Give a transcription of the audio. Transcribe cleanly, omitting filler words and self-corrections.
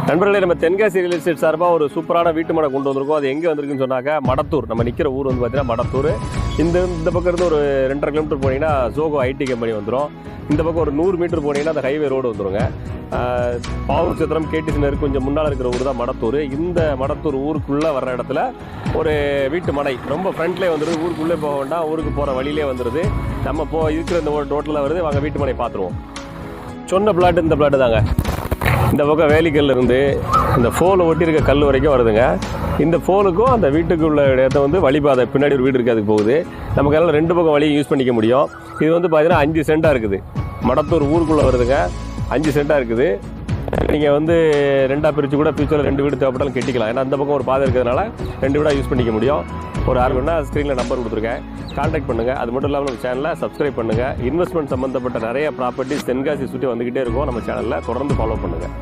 நண்பர்களே, நம்ம Tenkasi real estate சார்பாக ஒரு சூப்பரான வீட்டு மனை கொண்டு வந்திருக்கோம். அது எங்கே வந்திருக்குன்னு சொன்னாக்கா மடத்தூர். நம்ம நிற்கிற ஊர் வந்து பார்த்தீங்கன்னா மடத்தூர். இந்த பக்கம் இருந்து ஒரு 2.5 கிலோமீட்டர் போனீங்கன்னா ஜோகோ ஐடி கம்பெனி வந்துடும். இந்த பக்கம் ஒரு 100 மீட்டர் போனீங்கன்னா அந்த ஹைவே ரோடு வந்துடுங்க. பாவூர் சத்திரம் கேடிசி நகருக்கு கொஞ்சம் முன்னால் இருக்கிற ஊர் தான் மடத்தூர். இந்த மடத்தூர் ஊருக்குள்ளே வர்ற இடத்துல ஒரு வீட்டு மனை ரொம்ப ஃப்ரண்ட்லேயே வந்துடுது. ஊருக்குள்ளே போக வேண்டாம், ஊருக்கு போகிற வழியிலே வந்துடுது. நம்ம இருக்கிற இந்த ரோட்டில் வருது. வாங்க வீட்டு மனை பார்த்துருவோம். சொன்ன பிளாட் இந்த பிளாட்டு தாங்க. இந்த பக்கம் வேலிக்கல் இருந்து இந்த ஃபோனை ஒட்டி இருக்க கல் வரைக்கும் வருதுங்க. இந்த ஃபோனுக்கும் அந்த வீட்டுக்கு உள்ள இடத்த வந்து வழிபாதை பின்னாடி ஒரு வீடு இருக்குது, அதுக்கு போகுது. நமக்கு எல்லாம் 2 பக்கம் வழியும் யூஸ் பண்ணிக்க முடியும். இது வந்து பார்த்தீங்கன்னா 5 சென்டாக இருக்குது. மடத்தூர் ஊருக்குள்ளே வருதுங்க. 5 சென்டாக இருக்குது. நீங்கள் வந்து 2ஆக பிரித்து கூட ஃபியூச்சரில் 2 வீடு தேவைப்பட்டாலும் கட்டிக்கலாம். ஏன்னா அந்த பக்கம் ஒரு பாதை இருக்கிறதுனால 2 வீடாக யூஸ் பண்ணிக்க முடியும். ஒரு ஆர்வம்னா ஸ்க்ரீனில் நம்பர் கொடுத்துருக்கேன், கான்டாக்ட் பண்ணுங்கள். அது மட்டும் இல்லாமல் நம்ம சேனலை சப்ஸ்கிரைப் பண்ணுங்கள். இன்வெஸ்ட்மெண்ட் சம்மந்தப்பட்ட நிறைய ப்ராப்பர்ட்டிஸ் தென்காசி சுற்றி வந்துக்கிட்டே இருக்கும். நம்ம சேனலில் தொடர்ந்து ஃபாலோ பண்ணுங்கள்.